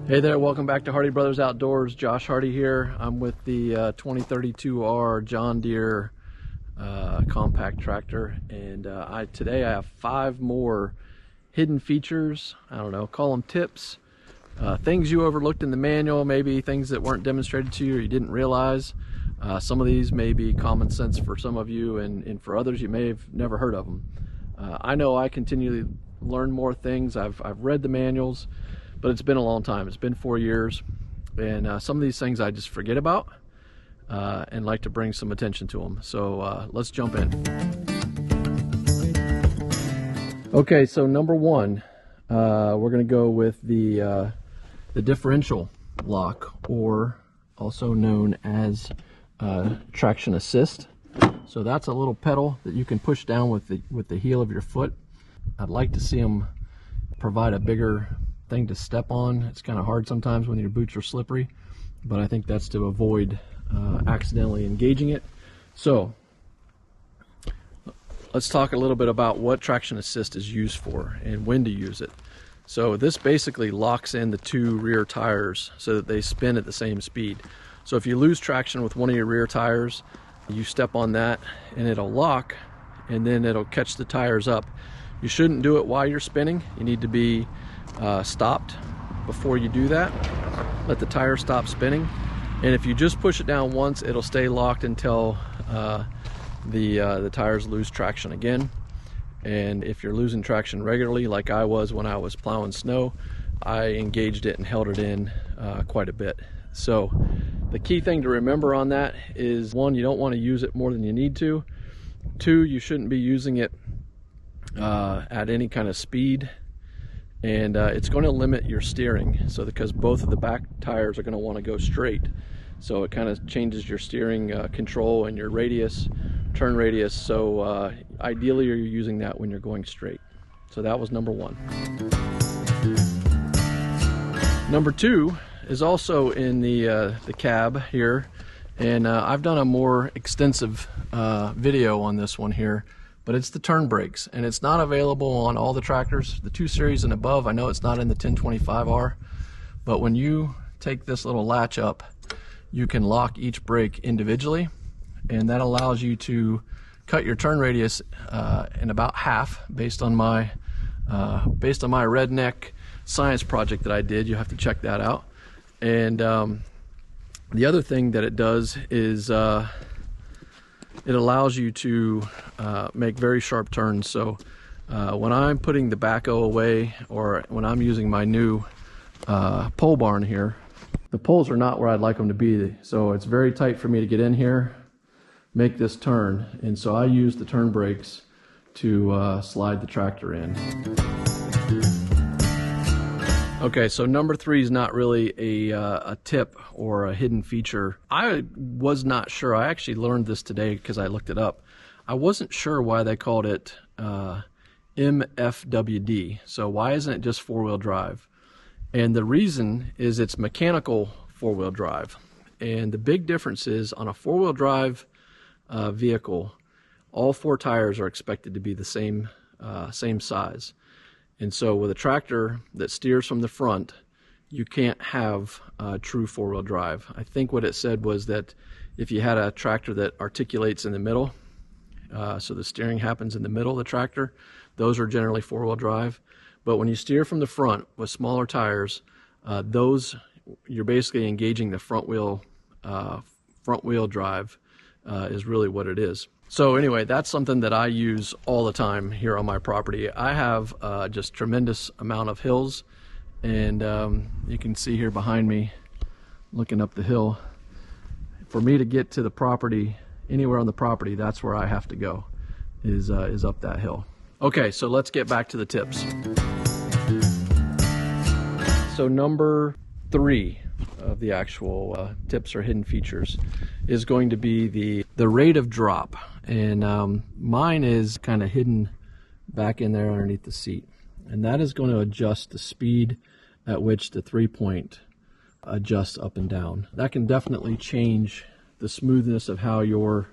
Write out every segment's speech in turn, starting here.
Hey there, welcome back to Hardy Brothers Outdoors. Josh Hardy here. I'm with the 2032R John Deere compact tractor, and today I have 5 more hidden features. I don't know, call them tips, things you overlooked in the manual, maybe things that weren't demonstrated to you or you didn't realize. Some of these may be common sense for some of you, and for others you may have never heard of them. I know I continually learn more things. I've read the manuals, but it's been a long time. It's been 4 years, and some of these things I just forget about and like to bring some attention to them. So let's jump in. Okay, so number 1, we're going to go with the differential lock, or also known as traction assist. So that's a little pedal that you can push down with the heel of your foot. I'd like to see them provide a bigger thing to step on. It's kind of hard sometimes when your boots are slippery, but I think that's to avoid accidentally engaging it. So let's talk a little bit about what traction assist is used for and when to use it. So this basically locks in the 2 rear tires so that they spin at the same speed. So if you lose traction with one of your rear tires, you step on that and it'll lock, and then it'll catch the tires up. You shouldn't do it while you're spinning. You need to be stopped before you do that. Let the tire stop spinning, and if you just push it down once, it'll stay locked until the tires lose traction again. And if you're losing traction regularly, like I was when I was plowing snow, I engaged it and held it in quite a bit. So the key thing to remember on that is, 1, you don't want to use it more than you need to. 2, you shouldn't be using it at any kind of speed, and it's going to limit your steering, so because both of the back tires are going to want to go straight, so it kind of changes your steering control and your radius, turn radius. So ideally you're using that when you're going straight. So that was number 1. Number 2 is also in the cab here, and I've done a more extensive video on this one here, but it's the turn brakes, and it's not available on all the tractors. The 2 series and above, I know it's not in the 1025R, but when you take this little latch up, you can lock each brake individually, and that allows you to cut your turn radius in about half based on my redneck science project that I did. You have to check that out. And the other thing that it does is it allows you to make very sharp turns. So when I'm putting the backhoe away, or when I'm using my new pole barn here, the poles are not where I'd like them to be. So it's very tight for me to get in here, make this turn, and so I use the turn brakes to slide the tractor in. Okay, so number 3 is not really a tip or a hidden feature. I was not sure. I actually learned this today because I looked it up. I wasn't sure why they called it MFWD. So why isn't it just 4-wheel drive? And the reason is it's mechanical 4-wheel drive. And the big difference is, on a 4-wheel drive vehicle, all 4 tires are expected to be the same size. And so with a tractor that steers from the front, you can't have true 4-wheel drive. I think what it said was that if you had a tractor that articulates in the middle, so the steering happens in the middle of the tractor, those are generally 4-wheel drive. But when you steer from the front with smaller tires, those, you're basically engaging the front wheel drive is really what it is. So anyway, that's something that I use all the time here on my property. I have just tremendous amount of hills, and you can see here behind me, looking up the hill. For me to get to the property, anywhere on the property, that's where I have to go, is up that hill. Okay, so let's get back to the tips. So number 3 of the actual tips or hidden features is going to be the rate of drop, and mine is kind of hidden back in there underneath the seat, and that is going to adjust the speed at which the 3-point adjusts up and down. That can definitely change the smoothness of how your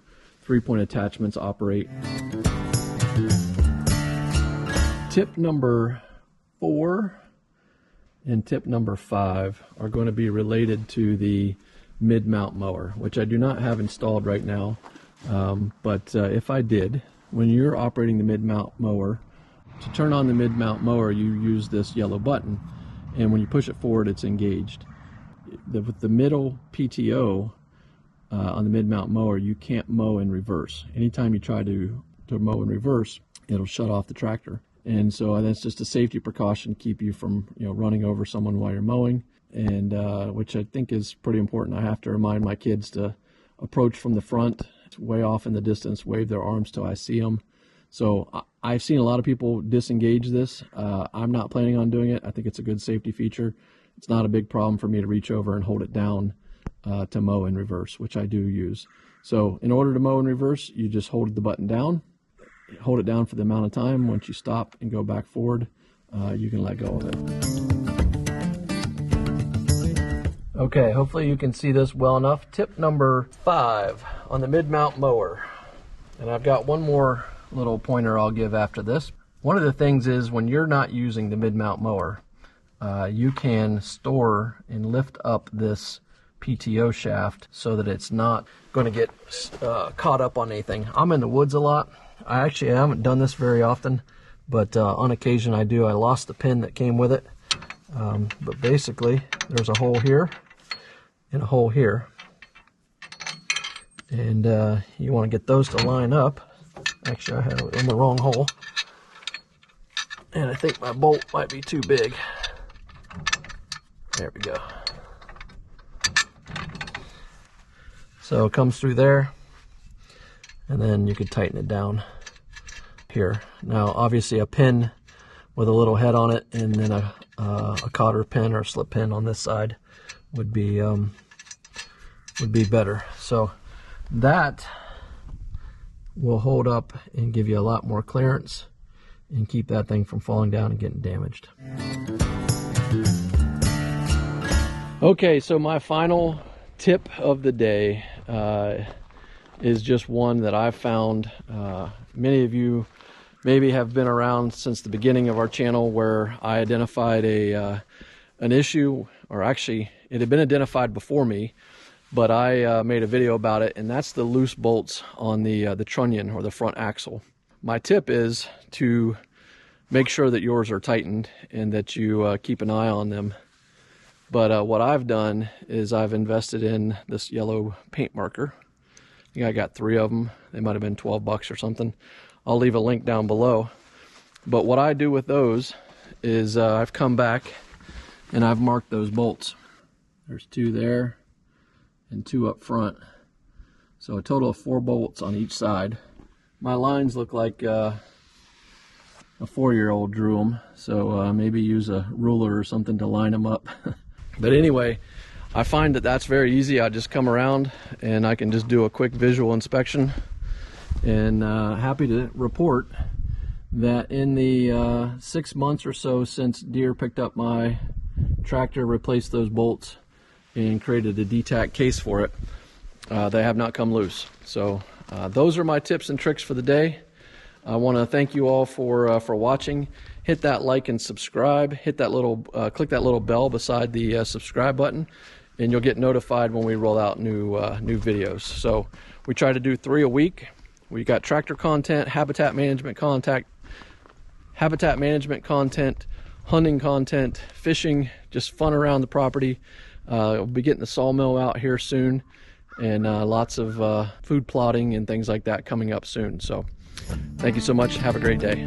3-point attachments operate. Tip number 4 and tip number 5 are going to be related to the Midmount mower, which I do not have installed right now. But if I did, when you're operating the Midmount mower, to turn on the Midmount mower, you use this yellow button, and when you push it forward, it's engaged. With the middle PTO on the Midmount mower, you can't mow in reverse. Anytime you try to mow in reverse, it'll shut off the tractor. And so that's just a safety precaution to keep you from running over someone while you're mowing, and which I think is pretty important. I have to remind my kids to approach from the front, way off in the distance, wave their arms till I see them. So I've seen a lot of people disengage this. I'm not planning on doing it. I think it's a good safety feature. It's not a big problem for me to reach over and hold it down to mow in reverse, which I do use. So in order to mow in reverse, you just hold the button down, hold it down for the amount of time. Once you stop and go back forward, you can let go of it. Okay, hopefully you can see this well enough. Tip number 5 on the Midmount mower. And I've got one more little pointer I'll give after this. One of the things is when you're not using the Midmount mower, you can store and lift up this PTO shaft so that it's not going to get caught up on anything. I'm in the woods a lot. I haven't done this very often, but on occasion I do. I lost the pin that came with it. But basically, there's a hole here and a hole here. And you want to get those to line up. Actually, I had it in the wrong hole. And I think my bolt might be too big. There we go. So it comes through there, and then you could tighten it down here. Now, obviously a pin with a little head on it, and then a cotter pin or a slip pin on this side would be better. So that will hold up and give you a lot more clearance and keep that thing from falling down and getting damaged. Okay, so my final tip of the day is just one that I've found. Many of you maybe have been around since the beginning of our channel, where I identified an issue, or actually it had been identified before me, but I made a video about it, and that's the loose bolts on the trunnion or the front axle. My tip is to make sure that yours are tightened and that you keep an eye on them. But what I've done is I've invested in this yellow paint marker. I think I got 3 of them. They might have been 12 bucks or something. I'll leave a link down below. But what I do with those is I've come back and I've marked those bolts. There's 2 there and 2 up front. So a total of 4 bolts on each side. My lines look like a 4-year-old drew them. So maybe use a ruler or something to line them up. But anyway, I find that that's very easy. I just come around and I can just do a quick visual inspection. And happy to report that in the 6 months or so since Deere picked up my tractor, replaced those bolts, and created a DTAC case for it, they have not come loose. So those are my tips and tricks for the day. I want to thank you all for watching. Hit that like and subscribe. Hit that little, click that little bell beside the subscribe button, and you'll get notified when we roll out new videos. So we try to do 3 a week. We got tractor content, habitat management content, hunting content, fishing, just fun around the property. We'll be getting the sawmill out here soon, and lots of food plotting and things like that coming up soon. So thank you so much. Have a great day.